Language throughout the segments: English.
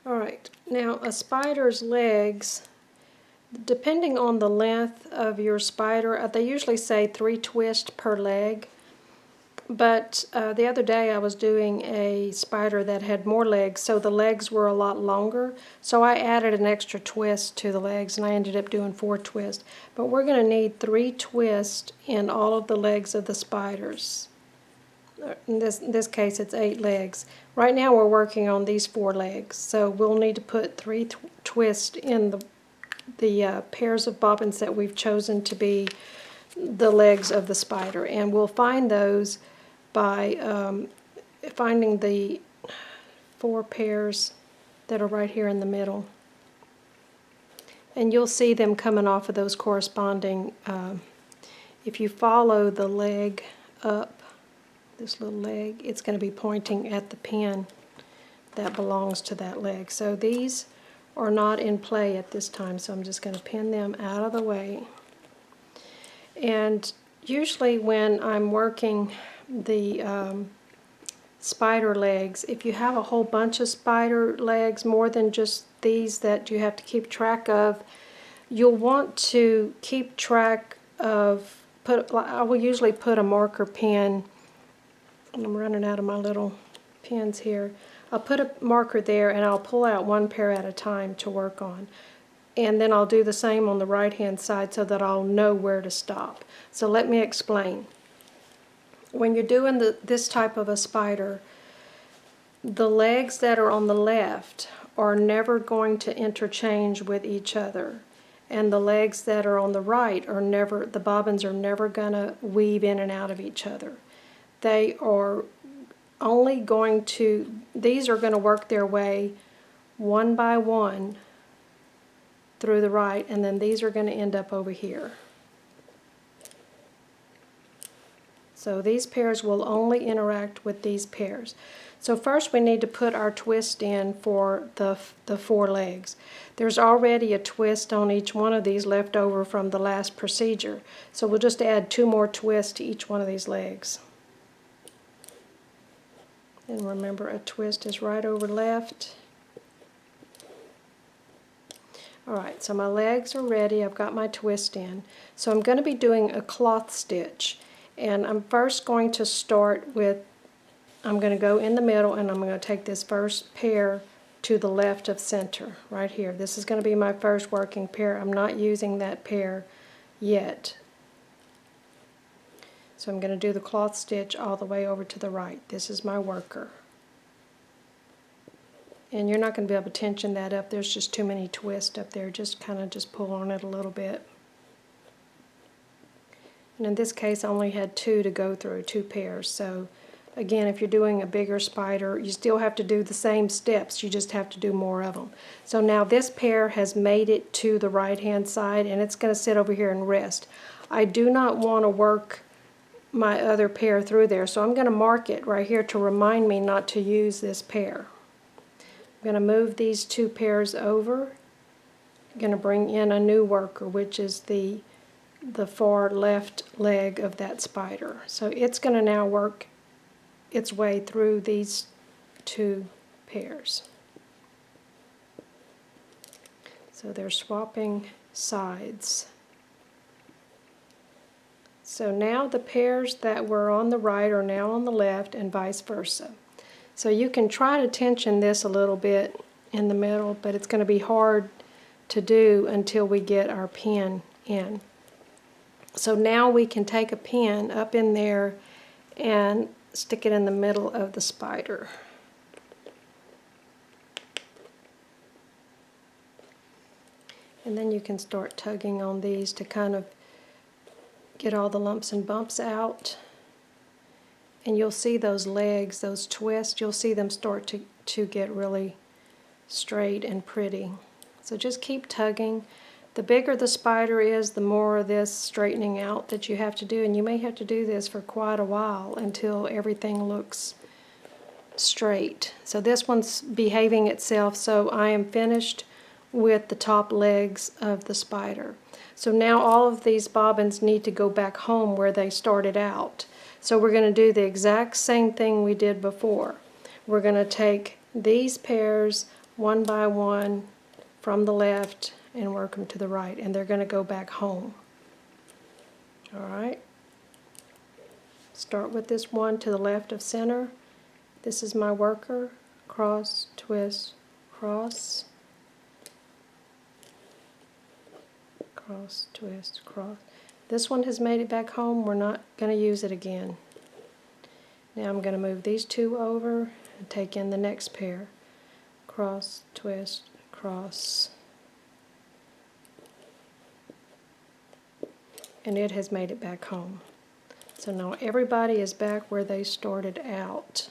Alright, now a spider's legs, depending on the length of your spider, they usually say 3 twists per leg. But the other day I was doing a spider that had more legs, so the legs were a lot longer. So I added an extra twist to the legs, and I ended up doing 4 twists. But we're going to need 3 twists in all of the legs of the spiders. In this case, it's 8 legs. Right now we're working on these 4 legs, so we'll need to put 3 twists in the pairs of bobbins that we've chosen to be the legs of the spider, and we'll find those by finding the 4 pairs that are right here in the middle. And you'll see them coming off of those corresponding, if you follow the leg up, this little leg, it's going to be pointing at the pin that belongs to that leg. So these are not in play at this time, so I'm just going to pin them out of the way. And usually when I'm working the spider legs, if you have a whole bunch of spider legs, more than just these that you have to keep track of, you'll want to keep track of, I will usually put a marker pin, and I'm running out of my little pins here. I'll put a marker there and I'll pull out 1 pair at a time to work on. And then I'll do the same on the right hand side so that I'll know where to stop. So let me explain. When you're doing this type of a spider, the legs that are on the left are never going to interchange with each other. And the legs that are on the right are never, the bobbins are never going to weave in and out of each other. They are only going to, these are going to work their way one by one through the right, and then these are going to end up over here. So these pairs will only interact with these pairs. So first we need to put our twist in for the 4 legs. There's already a twist on each one of these left over from the last procedure. So we'll just add 2 more twists to each one of these legs. And remember, a twist is right over left. Alright, so my legs are ready. I've got my twist in. So I'm going to be doing a cloth stitch. And I'm first going to start with, I'm going to go in the middle and I'm going to take this first pair to the left of center, right here. This is going to be my first working pair. I'm not using that pair yet. So I'm going to do the cloth stitch all the way over to the right. This is my worker. And you're not going to be able to tension that up. There's just too many twists up there. Just kind of just pull on it a little bit. And in this case I only had 2 to go through, 2 pairs. So again, if you're doing a bigger spider, you still have to do the same steps. You just have to do more of them. So now this pair has made it to the right hand side and it's going to sit over here and rest. I do not want to work my other pair through there, so I'm going to mark it right here to remind me not to use this pair. I'm going to move these 2 pairs over. I'm going to bring in a new worker, which is the far left leg of that spider. So it's going to now work its way through these 2 pairs. So they're swapping sides. So now the pairs that were on the right are now on the left and vice versa. So you can try to tension this a little bit in the middle, but it's going to be hard to do until we get our pin in. So now we can take a pin up in there and stick it in the middle of the spider. And then you can start tugging on these to kind of get all the lumps and bumps out. And you'll see those legs, those twists, you'll see them start to get really straight and pretty. So just keep tugging. The bigger the spider is, the more of this straightening out that you have to do, and you may have to do this for quite a while until everything looks straight. So this one's behaving itself, so I am finished with the top legs of the spider. So now all of these bobbins need to go back home where they started out. So we're going to do the exact same thing we did before. We're going to take these pairs one by one from the left and work them to the right, and they're going to go back home. Alright, start with this one to the left of center. This is my worker, cross, twist, cross, cross, twist, cross. This one has made it back home. We're not going to use it again. Now I'm going to move these two over and take in the next pair. Cross, twist, cross. And it has made it back home. So now everybody is back where they started out.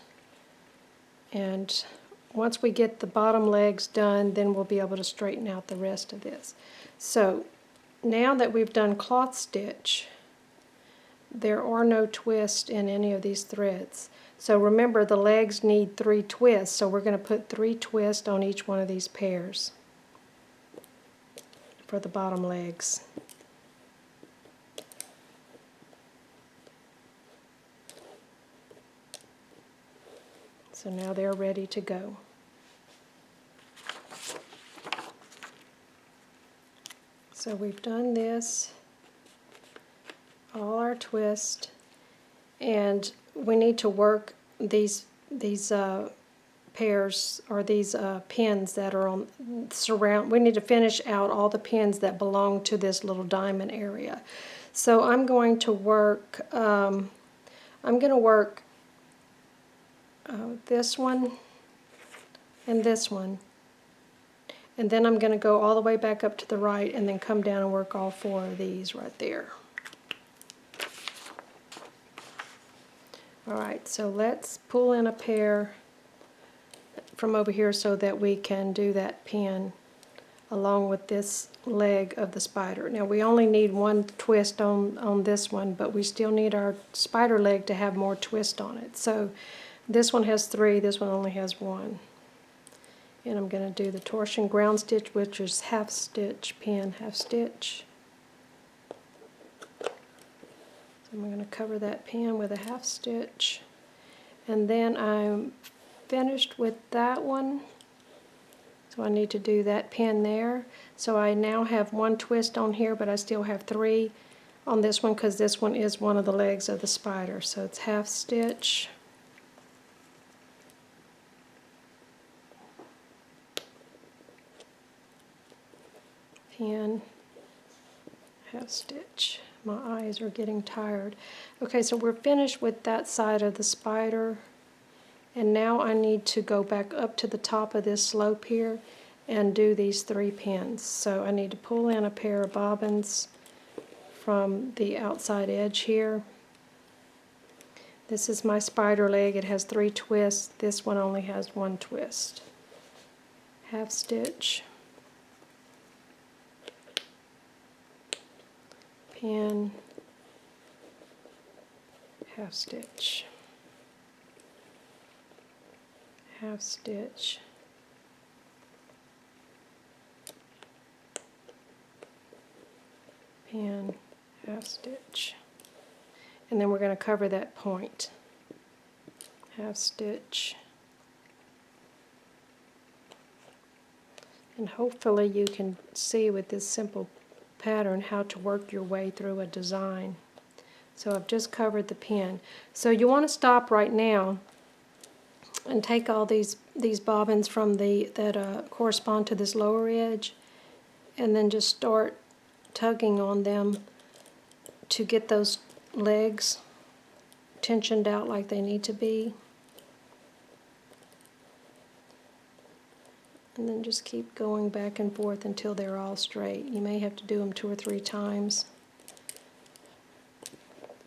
And once we get the bottom legs done, then we'll be able to straighten out the rest of this. So now that we've done cloth stitch, there are no twists in any of these threads. So remember, the legs need 3 twists, so we're going to put 3 twists on each one of these pairs for the bottom legs. So now they're ready to go. So we've done this, all our twists, and we need to work these pairs, or these pins that are on surround. We need to finish out all the pins that belong to this little diamond area. So I'm going to work. This one and this one, and then I'm going to go all the way back up to the right and then come down and work all 4 of these right there. Alright, so let's pull in a pair from over here so that we can do that pin along with this leg of the spider. Now we only need 1 twist on this one, but we still need our spider leg to have more twist on it. So this one has 3, this one only has 1. And I'm going to do the torsion ground stitch, which is half stitch, pin, half stitch. So I'm going to cover that pin with a half stitch. And then I'm finished with that one. So I need to do that pin there. So I now have 1 twist on here, but I still have 3 on this one because this one is one of the legs of the spider. So it's half stitch. Pin, half stitch. My eyes are getting tired. Okay, so we're finished with that side of the spider, and now I need to go back up to the top of this slope here and do these 3 pins. So I need to pull in a pair of bobbins from the outside edge here. This is my spider leg. It has 3 twists. This one only has 1 twist. Half stitch, pin, half stitch, half stitch, pin, half stitch, and then we're going to cover that point. Half stitch, and hopefully you can see with this simple pattern how to work your way through a design. So I've just covered the pin. So you want to stop right now and take all these bobbins from that correspond to this lower edge, and then just start tugging on them to get those legs tensioned out like they need to be. And then just keep going back and forth until they're all straight. You may have to do them 2 or 3 times.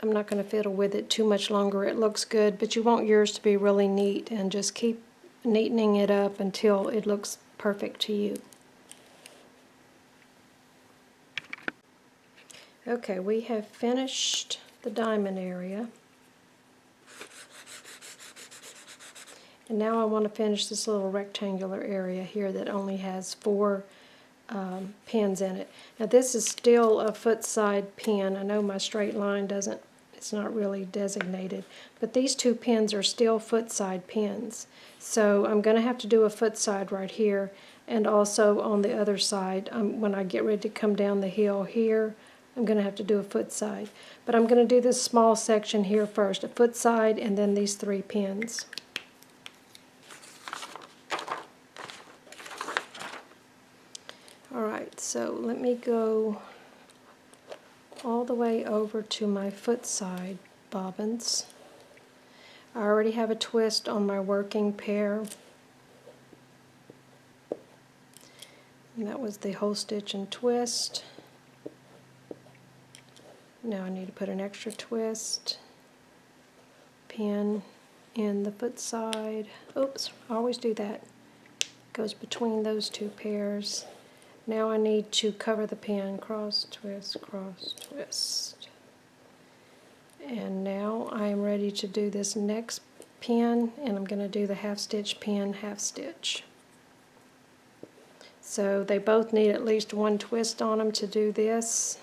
I'm not going to fiddle with it too much longer. It looks good, but you want yours to be really neat, and just keep neatening it up until it looks perfect to you. Okay, we have finished the diamond area. And now I want to finish this little rectangular area here that only has 4 pins in it. Now this is still a foot side pin. I know my straight line doesn't it's not really designated. But these two pins are still foot side pins. So I'm going to have to do a foot side right here, and also on the other side, when I get ready to come down the hill here, I'm going to have to do a foot side. But I'm going to do this small section here first, a foot side, and then these 3 pins. Alright, so let me go all the way over to my foot side bobbins. I already have a twist on my working pair. And that was the whole stitch and twist. Now I need to put an extra twist, pin in the foot side. Oops, I always do that. Goes between those 2 pairs. Now I need to cover the pin, cross, twist, cross, twist. And now I am ready to do this next pin, and I'm going to do the half stitch pin, half stitch. So they both need at least 1 twist on them to do this.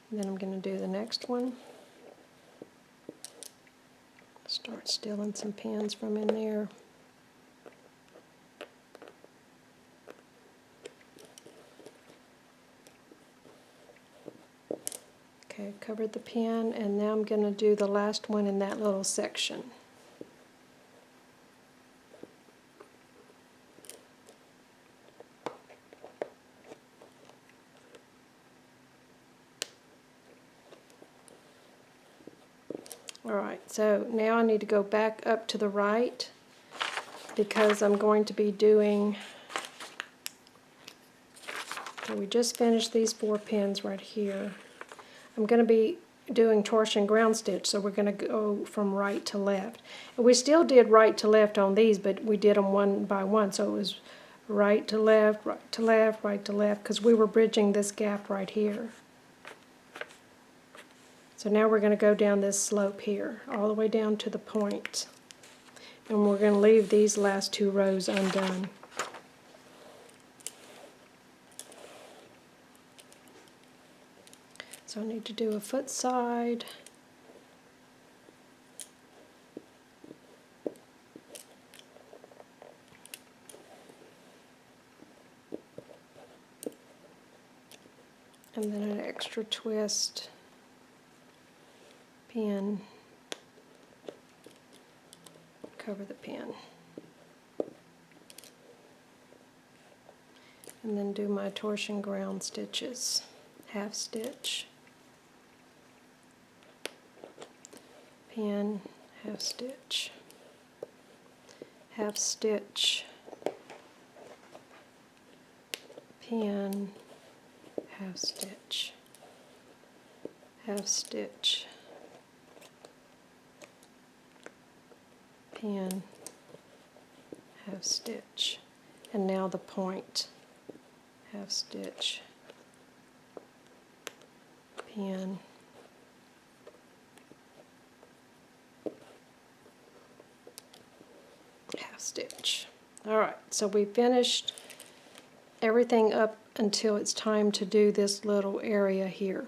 And then I'm going to do the next one. Start stealing some pins from in there. Okay, covered the pin, and now I'm going to do the last one in that little section. Alright, so now I need to go back up to the right because I'm going to be doing, so we just finished these 4 pins right here. I'm going to be doing torsion ground stitch, so we're going to go from right to left. And we still did right to left on these, but we did them one by one, so it was right to left, right to left, right to left, because we were bridging this gap right here. So now we're going to go down this slope here, all the way down to the point. And we're going to leave these last 2 rows undone. So I need to do a foot side. And then an extra twist. Pin, cover the pin, and then do my torsion ground stitches, half stitch, pin, half stitch, half stitch, pin, half stitch, half stitch, pin, half stitch, and now the point, half stitch, pin, half stitch. Alright, so we finished everything up until it's time to do this little area here.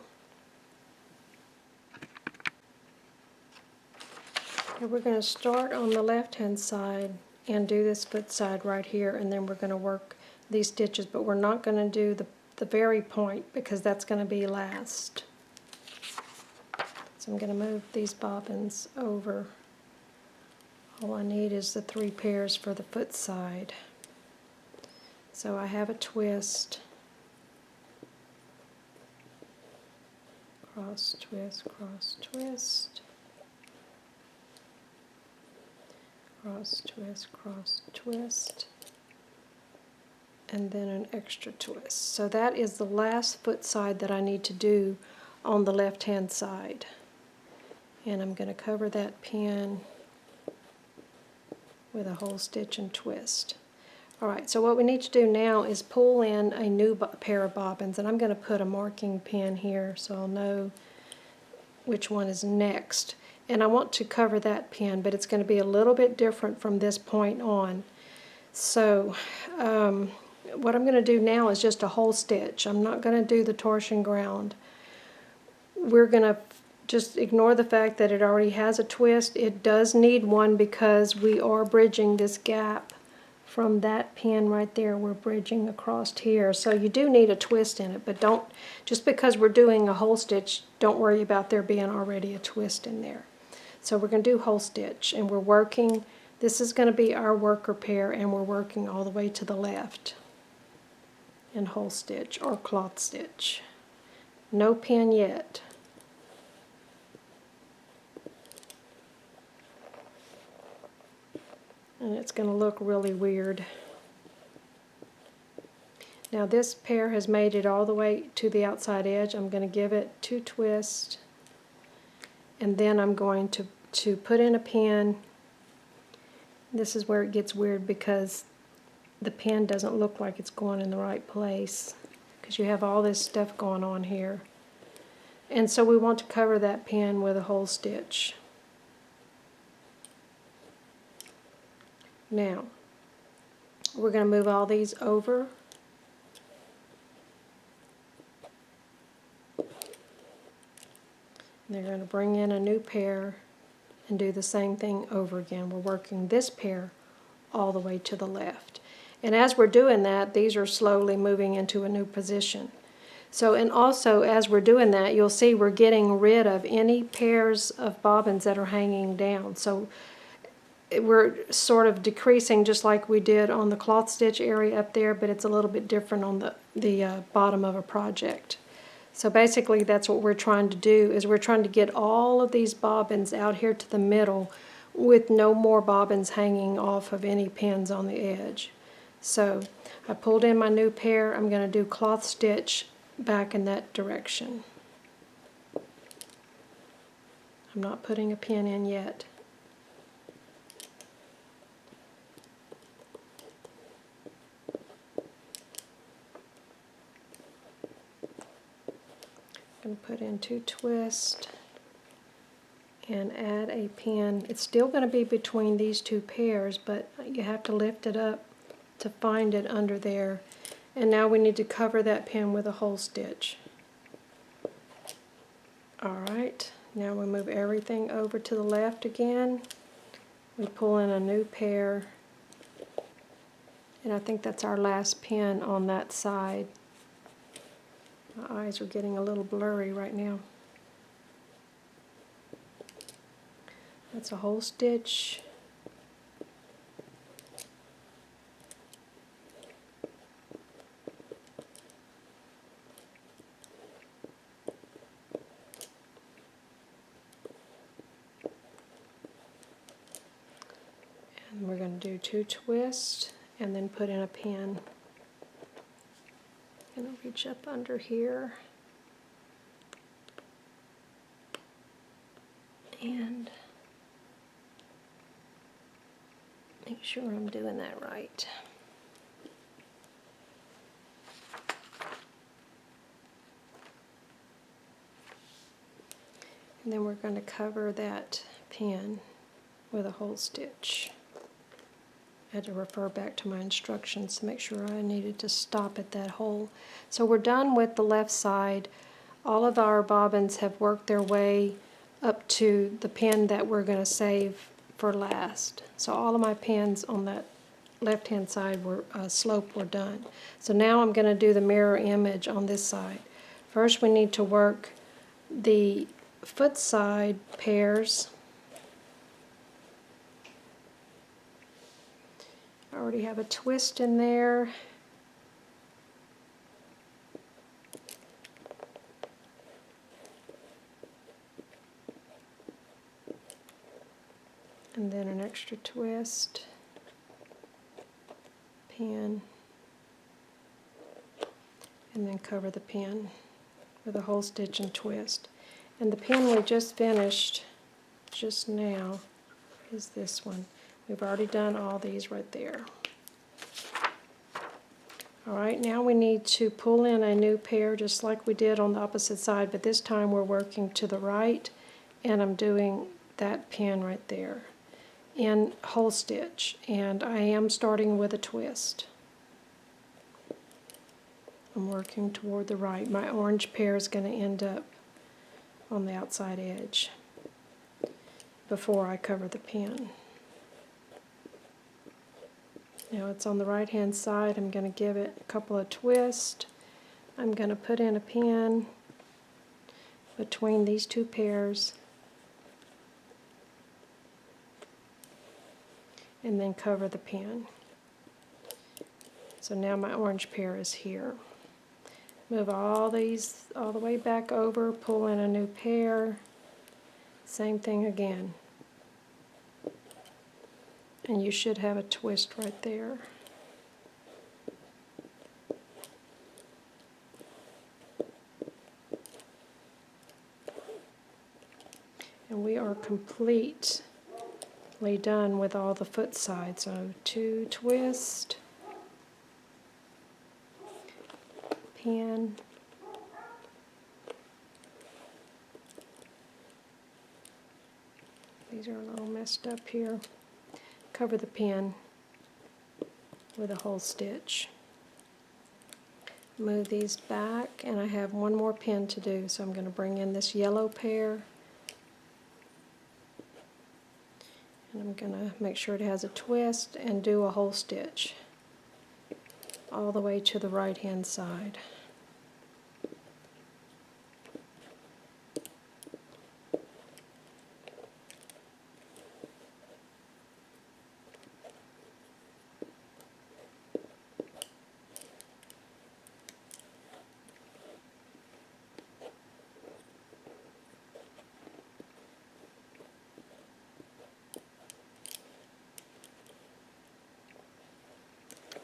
And we're going to start on the left hand side and do this foot side right here, and then we're going to work these stitches, but we're not going to do the very point because that's going to be last. So I'm going to move these bobbins over. All I need is the 3 pairs for the foot side. So I have a twist, cross, twist, cross, twist, cross, twist, cross, twist, and then an extra twist. So that is the last foot side that I need to do on the left hand side. And I'm going to cover that pin with a whole stitch and twist. Alright, so what we need to do now is pull in a new pair of bobbins, and I'm going to put a marking pin here so I'll know which one is next. and I want to cover that pin, but it's going to be a little bit different from this point on. So what I'm going to do now is just a hole stitch. I'm not going to do the torsion ground. We're going to just ignore the fact that it already has a twist. It does need one because we are bridging this gap from that pin right there. We're bridging across here. So you do need a twist in it, but don't, just because we're doing a hole stitch, don't worry about there being already a twist in there. So we're going to do hole stitch, and we're working, this is going to be our worker pair, and we're working all the way to the left in hole stitch or cloth stitch. No pin yet. And it's going to look really weird. Now this pair has made it all the way to the outside edge. I'm going to give it 2 twists, and then I'm going to put in a pin. This is where it gets weird because the pin doesn't look like it's going in the right place because you have all this stuff going on here. And so we want to cover that pin with a hole stitch. Now, we're going to move all these over. And they're going to bring in a new pair and do the same thing over again. We're working this pair all the way to the left. And as we're doing that, these are slowly moving into a new position. So, and also as we're doing that, you'll see we're getting rid of any pairs of bobbins that are hanging down. So we're sort of decreasing just like we did on the cloth stitch area up there, but it's a little bit different on the bottom of a project. So basically that's what we're trying to do, is we're trying to get all of these bobbins out here to the middle with no more bobbins hanging off of any pins on the edge. So I pulled in my new pair. I'm going to do cloth stitch back in that direction. I'm not putting a pin in yet. I'm going to put in 2 twists and add a pin. It's still going to be between these 2 pairs, but you have to lift it up to find it under there. And now we need to cover that pin with a hole stitch. Alright, now we move everything over to the left again. We pull in a new pair, and I think that's our last pin on that side. My eyes are getting a little blurry right now. That's a hole stitch. And we're going to do 2 twists and then put in a pin. I'm going to reach up under here and make sure I'm doing that right. And then we're going to cover that pin with a hole stitch. I had to refer back to my instructions to make sure I needed to stop at that hole. So we're done with the left side. All of our bobbins have worked their way up to the pin that we're going to save for last. So all of my pins on that left hand side were slope were done. So now I'm going to do the mirror image on this side. First we need to work the foot side pairs. I already have a twist in there. And then an extra twist, pin, and then cover the pin with a hole stitch and twist. And the pin we just finished just now is this one. We've already done all these right there. Alright, now we need to pull in a new pair just like we did on the opposite side, but this time we're working to the right, and I'm doing that pin right there in hole stitch, and I am starting with a twist. I'm working toward the right. My orange pear is going to end up on the outside edge before I cover the pin. Now it's on the right hand side. I'm going to give it a couple of twists. I'm going to put in a pin between these two pairs and then cover the pin. So now my orange pear is here. Move all these all the way back over, pull in a new pair, same thing again. And you should have a twist right there. And we are completely done with all the foot sides. So 2 twists, pin, these are a little messed up here. Cover the pin with a hole stitch. Move these back, and I have one more pin to do, so I'm going to bring in this yellow pair, and I'm going to make sure it has a twist and do a hole stitch all the way to the right hand side.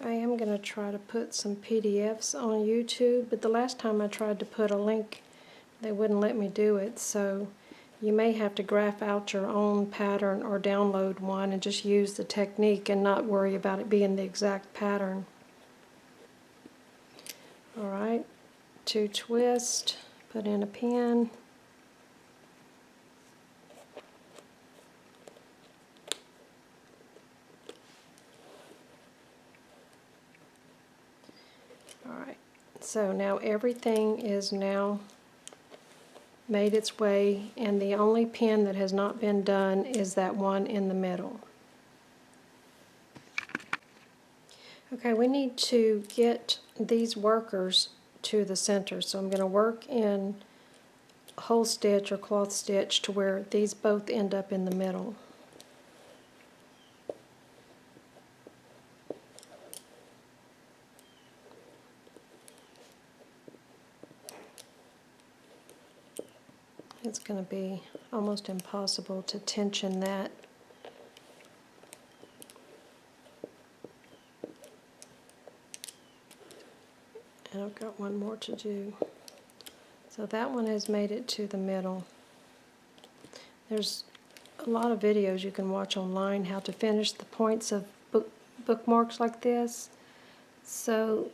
I am going to try to put some PDFs on YouTube, but the last time I tried to put a link, they wouldn't let me do it, so you may have to graph out your own pattern or download one and just use the technique and not worry about it being the exact pattern. Alright, 2 twists, put in a pin. Alright, so now everything is now made its way, and the only pin that has not been done is that one in the middle. Okay, we need to get these workers to the center, so I'm going to work in hole stitch or cloth stitch to where these both end up in the middle. It's going to be almost impossible to tension that. And I've got one more to do. So that one has made it to the middle. There's a lot of videos you can watch online how to finish the points of bookmarks like this. So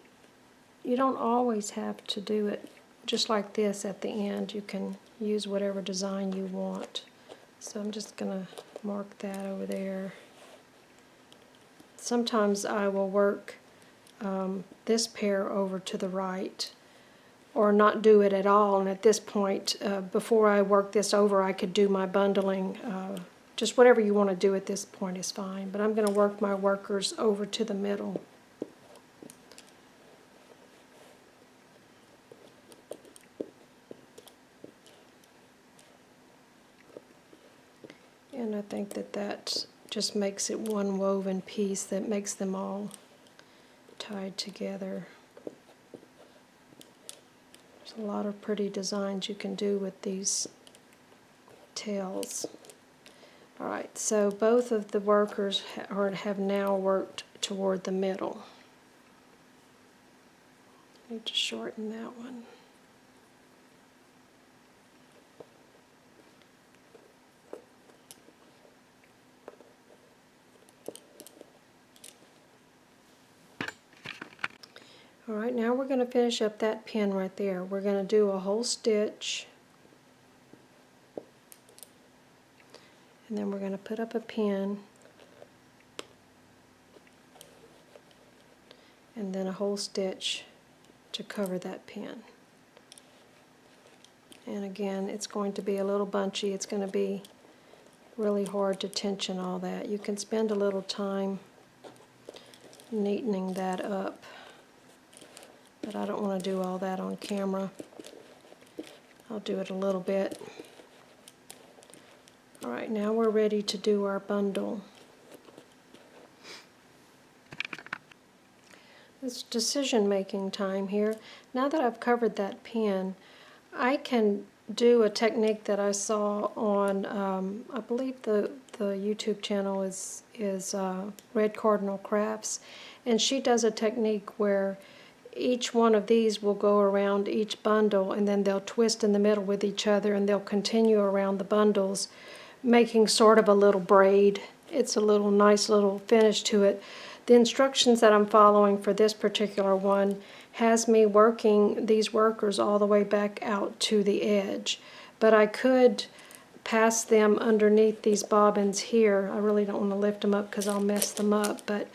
you don't always have to do it just like this at the end. You can use whatever design you want. So I'm just going to mark that over there. Sometimes I will work this pair over to the right, or not do it at all, and at this point, before I work this over, I could do my bundling. Just whatever you want to do at this point is fine, but I'm going to work my workers over to the middle. And I think that that just makes it one woven piece that makes them all tied together. There's a lot of pretty designs you can do with these tails. Alright, so both of the workers have now worked toward the middle. I need to shorten that one. Alright, now we're going to finish up that pin right there. We're going to do a hole stitch, And then we're going to put up a pin and then a whole stitch to cover that pin. And again, it's going to be a little bunchy. It's going to be really hard to tension all that. You can spend a little time neatening that up, but I don't want to do all that on camera. I'll do it a little bit. Alright, now we're ready to do our bundle. It's decision-making time here. Now that I've covered that pin, I can do a technique that I saw on, I believe the YouTube channel is Red Cardinal Crafts, and she does a technique where each one of these will go around each bundle, and then they'll twist in the middle with each other, and they'll continue around the bundles, making sort of a little braid. It's a little nice little finish to it. The instructions that I'm following for this particular one has me working these workers all the way back out to the edge, but I could pass them underneath these bobbins here. I really don't want to lift them up because I'll mess them up, but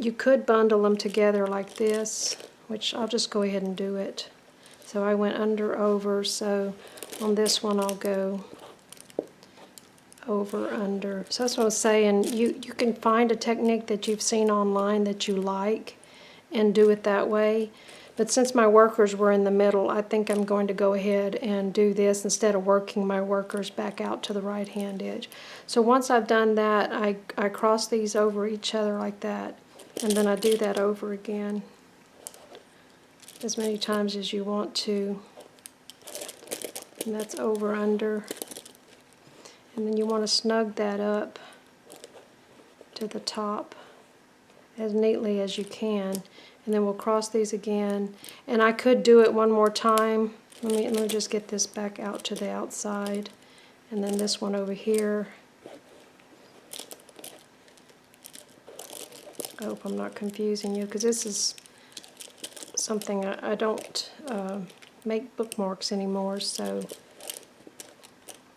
you could bundle them together like this, which I'll just go ahead and do it. So I went under, over, so on this one I'll go over, under. So that's what I was saying. You can find a technique that you've seen online that you like and do it that way. But since my workers were in the middle, I think I'm going to go ahead and do this instead of working my workers back out to the right hand edge. So once I've done that, I cross these over each other like that, and then I do that over again as many times as you want to. And that's over, under. And then you want to snug that up to the top as neatly as you can. And then we'll cross these again. And I could do it one more time. Let me just get this back out to the outside. And then this one over here. I hope I'm not confusing you, because this is something I don't make bookmarks anymore, so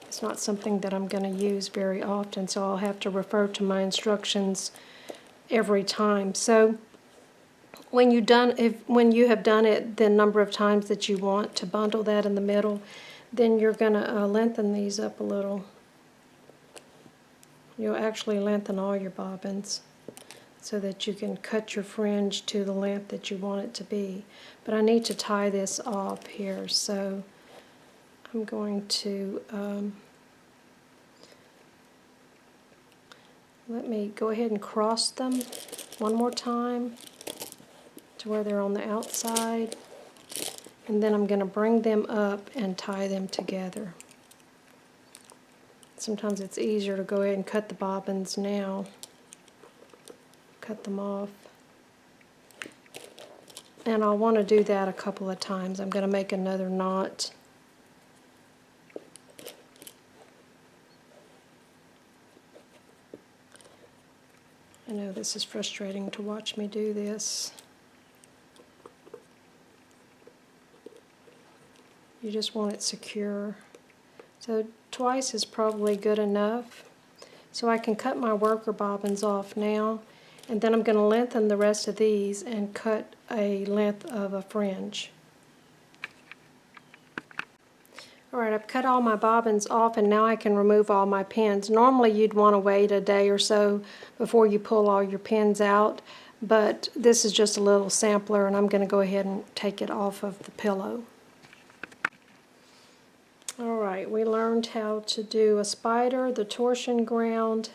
it's not something that I'm going to use very often, so I'll have to refer to my instructions every time. So when you have done it the number of times that you want to bundle that in the middle, then you're going to lengthen these up a little. You'll actually lengthen all your bobbins so that you can cut your fringe to the length that you want it to be. But I need to tie this off here, so I'm going to let me go ahead and cross them one more time to where they're on the outside, and then I'm going to bring them up and tie them together. Sometimes it's easier to go ahead and cut the bobbins now. Cut them off. And I'll want to do that a couple of times. I'm going to make another knot. I know this is frustrating to watch me do this. You just want it secure. So twice is probably good enough. So I can cut my worker bobbins off now, and then I'm going to lengthen the rest of these and cut a length of a fringe. Alright, I've cut all my bobbins off, and now I can remove all my pins. Normally you'd want to wait a day or so before you pull all your pins out, but this is just a little sampler, and I'm going to go ahead and take it off of the pillow. Alright, we learned how to do a spider, the torsion ground,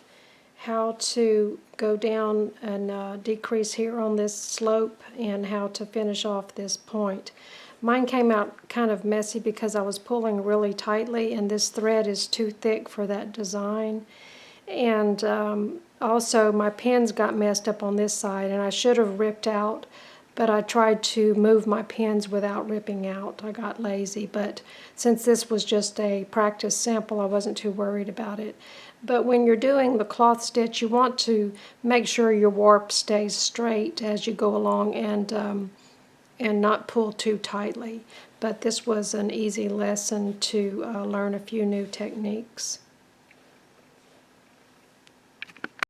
how to go down and decrease here on this slope, and how to finish off this point. Mine came out kind of messy because I was pulling really tightly, and this thread is too thick for that design. And also my pins got messed up on this side, and I should have ripped out, but I tried to move my pins without ripping out. I got lazy, but since this was just a practice sample, I wasn't too worried about it. But when you're doing the cloth stitch, you want to make sure your warp stays straight as you go along, and not pull too tightly. But this was an easy lesson to learn a few new techniques.